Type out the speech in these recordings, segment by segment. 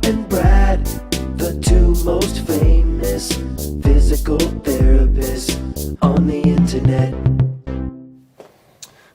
and Brad, the two most famous physical therapists on the internet.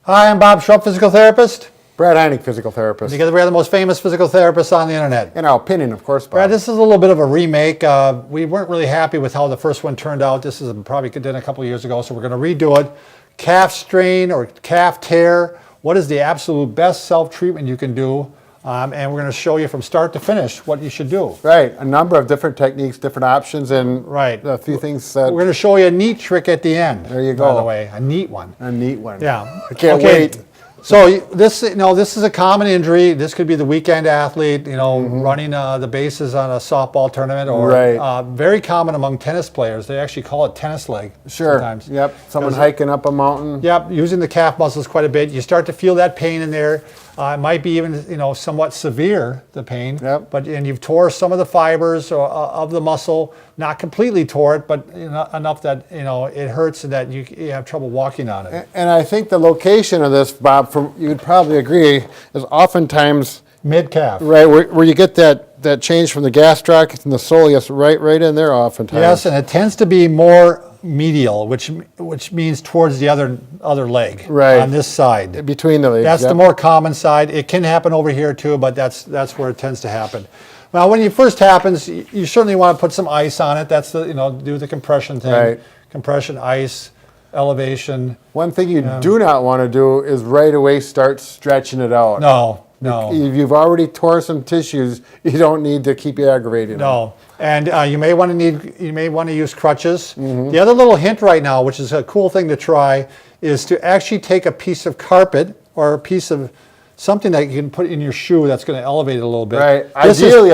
Hi, I'm Bob Schrupp, physical therapist. Brad Heineck, physical therapist. Together we are the most famous physical therapists on the internet. In our opinion, of course, Bob. Brad, this is a little bit of a remake. We weren't really happy with how the first one turned out. This is probably done a couple of years ago, so we're going to redo it. Calf strain or calf tear. What is the absolute best self-treatment you can do? And we're going to show you from start to finish what you should do. Right, a number of different techniques, different options, and right. A few things that... We're going to show you a neat trick at the end. There you go. By the way, a neat one. A neat one. Yeah. I can't wait. So this is a common injury. This could be the weekend athlete, running the bases on a softball tournament, or very common among tennis players. They actually call it tennis leg. Sure. Sometimes. Yep. Someone hiking up a mountain. Yep. Using the calf muscles quite a bit. You start to feel that pain in there. It might be even somewhat severe, the pain. Yep. And you've tore some of the fibers of the muscle, not completely tore it, but enough that it hurts and that you have trouble walking on it. And I think the location of this, Bob, you would probably agree, is oftentimes mid calf. Right, where you get that change from the gastroc and the soleus right in there oftentimes. Yes, and it tends to be more medial, which means towards the other leg, right, on this side. Between the legs. That's the more common side. It can happen over here too, but that's where it tends to happen. Now, when it first happens, you certainly want to put some ice on it. That's do the compression thing. Right. Compression, ice, elevation. One thing you do not want to do is right away start stretching it out. No. If you've already tore some tissues, you don't need to keep aggravating them. No, and you may want to use crutches. Mm-hmm. The other little hint right now, which is a cool thing to try, is to actually take a piece of carpet or a piece of something that you can put in your shoe that's going to elevate it a little bit. Right. Ideally,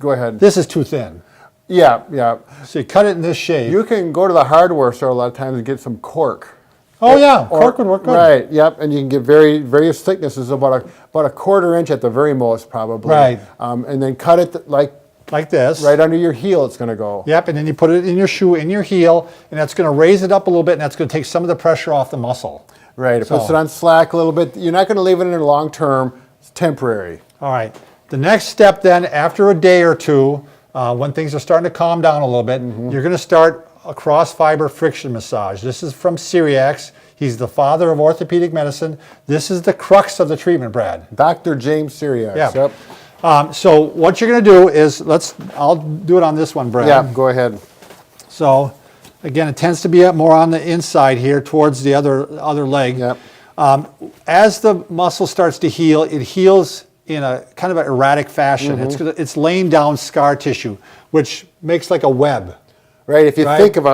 go ahead. This is too thin. Yeah. So you cut it in this shape. You can go to the hardware store a lot of times and get some cork. Oh yeah, cork would work good. Right. Yep. And you can get various thicknesses, about a quarter inch at the very most, probably. Right. And then cut it like this. Right under your heel, it's going to go. Yep. And then you put it in your shoe, in your heel, and that's going to raise it up a little bit, and that's going to take some of the pressure off the muscle. Right. It puts it on slack a little bit. You're not going to leave it in there long term. It's temporary. All right. The next step then, after a day or two, when things are starting to calm down a little bit, you're going to start a cross-fiber friction massage. This is from Cyriax. He's the father of orthopedic medicine. This is the crux of the treatment, Brad. Dr. James Cyriax. Yeah. Yep. So what you're going to do is, I'll do it on this one, Brad. Yeah, go ahead. So again, it tends to be more on the inside here towards the other leg. Yep. As the muscle starts to heal, it heals in a kind of an erratic fashion. It's laying down scar tissue, which makes like a web. Right, if you think of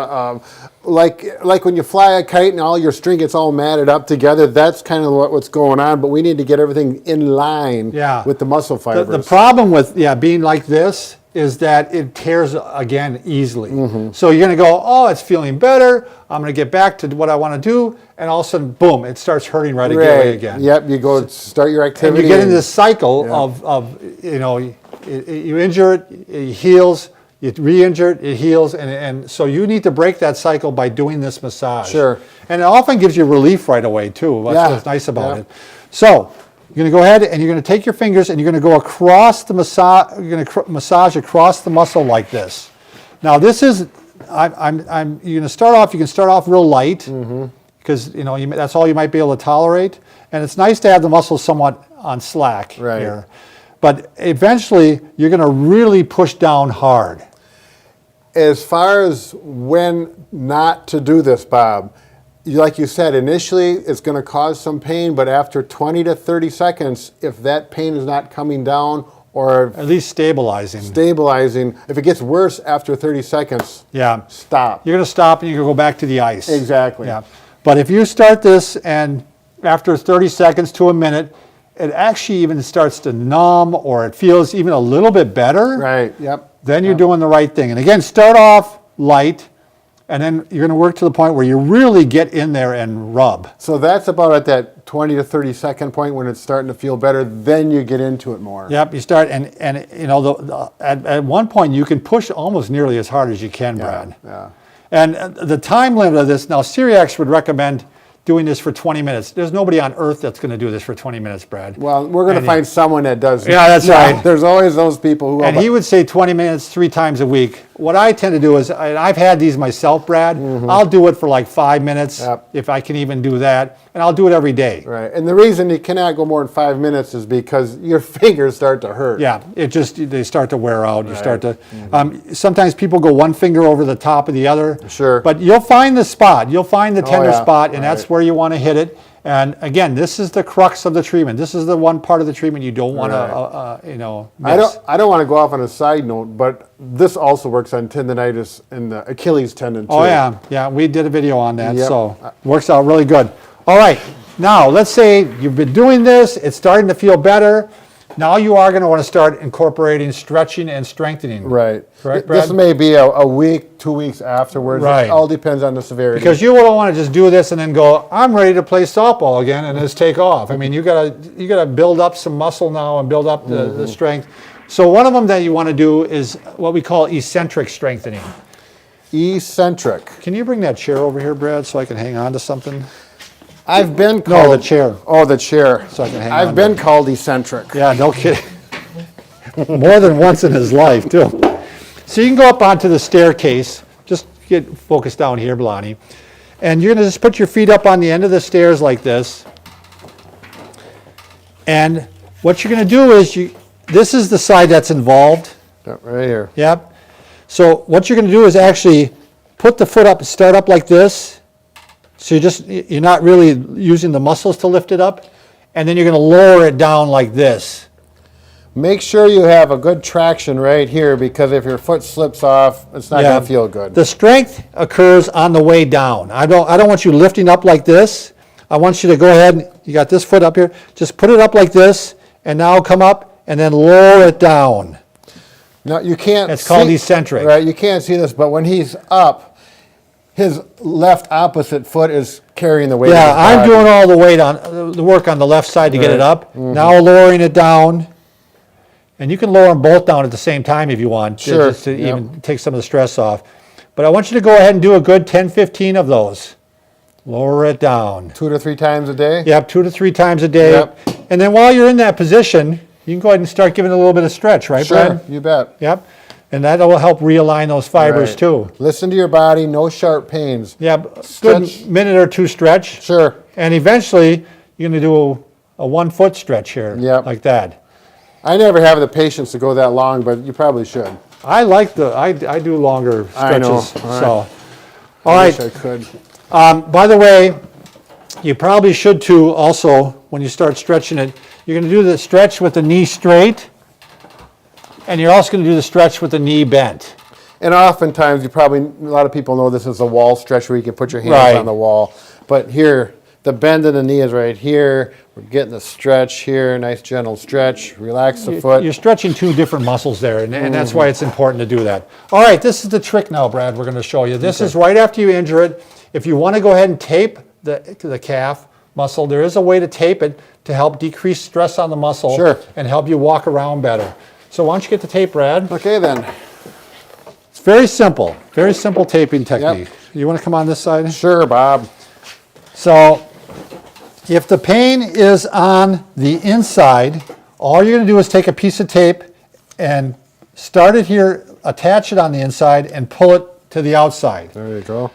like when you fly a kite and all your string gets all matted up together, that's kind of what's going on, but we need to get everything in line with the muscle fibers. The problem with being like this is that it tears again easily. So you're going to go, oh, it's feeling better, I'm going to get back to what I want to do, and all of a sudden, boom, it starts hurting right away again. Yep, you go start your activity. And you get in this cycle of you injure it, it heals, you re-injure it, it heals, and so you need to break that cycle by doing this massage. Sure. And it often gives you relief right away too. That's what's nice about it. So you're going to go ahead and you're going to take your fingers and you're going to go across the massage. You're going to massage across the muscle like this. Now this is, you're going to start off. You can start off real light because that's all you might be able to tolerate. And it's nice to have the muscles somewhat on slack here. But eventually, you're going to really push down hard. As far as when not to do this, Bob, like you said, initially it's going to cause some pain, but after 20 to 30 seconds, if that pain is not coming down or at least stabilizing, if it gets worse after 30 seconds, stop. You're going to stop and you're going to go back to the ice. Exactly. Yeah. But if you start this and after 30 seconds to a minute, it actually even starts to numb or it feels even a little bit better. Right, yep. Then you're doing the right thing. And again, start off light, and then you're going to work to the point where you really get in there and rub. So that's about at that 20 to 30 second point when it's starting to feel better, then you get into it more. Yep, you start, and at one point you can push almost nearly as hard as you can, Brad. Yeah. And the time limit of this, now Cyriax would recommend doing this for 20 minutes. There's nobody on earth that's going to do this for 20 minutes, Brad. Well, we're going to find someone that does. Yeah, that's right. There's always those people who. And he would say 20 minutes 3 times a week. What I tend to do is, I've had these myself, Brad. I'll do it for like 5 minutes, if I can even do that, and I'll do it every day. Right, and the reason you cannot go more than 5 minutes is because your fingers start to hurt. Yeah, they start to wear out. You start to. Sometimes people go one finger over the top of the other. Sure. But you'll find the spot. You'll find the tender yeah. spot, and that's where you want to hit it. And again, this is the crux of the treatment. This is the one part of the treatment you don't want to, miss. I don't want to go off on a side note, but this also works on tendonitis and the Achilles tendon too. Oh yeah, we did a video on that, Yep. so works out really good. All right, now let's say you've been doing this, it's starting to feel better. Now you are going to want to start incorporating stretching and strengthening. Right. Correct, Brad? This may be a week, 2 weeks afterwards. Right. It all depends on the severity. Because you don't want to just do this and then go, I'm ready to play softball again, and just take off. I mean, you gotta build up some muscle now and build up the strength. So one of them that you want to do is what we call eccentric strengthening. Eccentric. Can you bring that chair over here, Brad, so I can hang on to something? I've been called... No, the chair. Oh, the chair. So I can hang I've on been to it. called eccentric. Yeah, no kidding. More than once in his life, too. So you can go up onto the staircase. Just get focused down here, Blondie. And you're going to just put your feet up on the end of the stairs like this. And what you're going to do is, this is the side that's involved. Right here. Yep. So what you're going to do is actually put the foot up, start up like this. So you're not really using the muscles to lift it up. And then you're going to lower it down like this. Make sure you have a good traction right here, because if your foot slips off, it's not going to feel good. The strength occurs on the way down. I don't want you lifting up like this. I want you to go ahead, and you got this foot up here, just put it up like this, and now come up, and then lower it down. Now you can't It's called eccentric. Right, you can't see this, but when he's up, his left opposite foot is carrying the weight. Yeah, of his I'm body. doing all the weight on the work on the left side to get it up. Now lowering it down. And you can lower them both down at the same time if you want, Sure. just to even take some of the stress off. But I want you to go ahead and do a good 10, 15 of those. Lower it down. 2 to 3 times a day? Yep, 2 to 3 times a day. Yep. And then while you're in that position, you can go ahead and start giving it a little bit of stretch, right, Sure, Brad? you bet. Yep. And that will help realign those fibers Right. too. Listen to your body, no sharp pains. Yeah, Stretch. good minute or two stretch. Sure. And eventually, you're going to do a 1 foot stretch here, Yep. like that. I never have the patience to go that long, but you probably should. I like I do longer stretches. I know. So, all I right. wish I could. By the way, you probably should too. Also, when you start stretching it, you're going to do the stretch with the knee straight, and you're also going to do the stretch with the knee bent. And oftentimes, a lot of people know this is a wall stretch where you can put your hands Right. on the wall. But here, the bend in the knee is right here. We're getting the stretch here, nice gentle stretch. Relax the foot. You're stretching 2 different muscles there, and that's why it's important to do that. All right, this is the trick now, Brad, we're going to show you. This is right after you injure it. If you want to go ahead and tape the calf muscle, there is a way to tape it to help decrease stress on the muscle and help you walk around better. So why don't you get the tape, Brad? Okay, then. It's very simple taping technique. You want to come on this side? Sure, Bob. So if the pain is on the inside, all you're going to do is take a piece of tape and start it here, attach it on the inside, and pull it to the outside. There you go.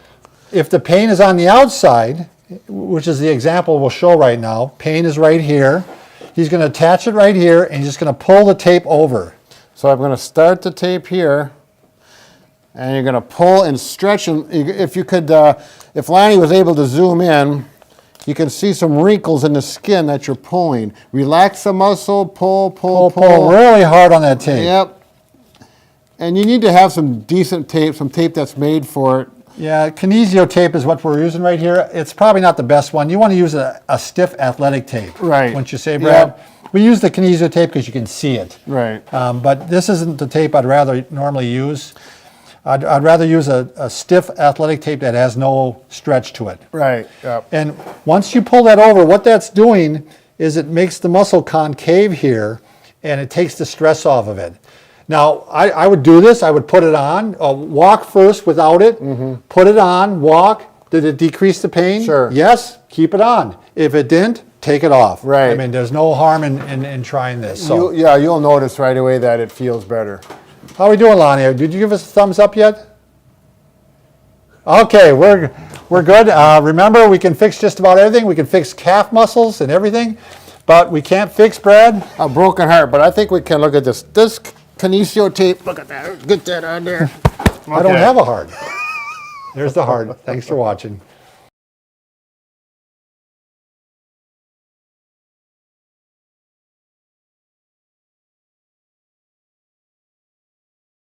If the pain is on the outside, which is the example we'll show right now, pain is right here. He's going to attach it right here, and he's just going to pull the tape over. So I'm going to start the tape here, and you're going to pull and stretch. And if you could, if Lonnie was able to zoom in, you can see some wrinkles in the skin that you're pulling. Relax the muscle, pull. Pull really hard on that tape. Yep. And you need to have some decent tape, some tape that's made for it. Yeah, kinesio tape is what we're using right here. It's probably not the best one. You want to use a stiff athletic tape. Right. Wouldn't you say, Brad? Yep. We use the kinesio tape because you can see it. Right. But this isn't the tape I'd rather normally use. I'd rather use a stiff athletic tape that has no stretch to it. Right. Yep. And once you pull that over, what that's doing is it makes the muscle concave here, and it takes the stress off of it. Now, I would do this. I would put it on, walk first without it, put it on, walk, Did it decrease the pain? Sure. Yes, keep it on. If it didn't, take it off. Right. I mean, there's no harm in trying this. So, You'll notice right away that it feels better. how are we doing, Lonnie? Did you give us a thumbs up yet? Okay, we're good. Remember, we can fix just about everything. We can fix calf muscles and everything, but we can't fix, Brad. A broken heart, but I think we can look at this. This kinesio tape, look at that. Get that on there. I don't have a heart. There's the heart. Thanks for watching.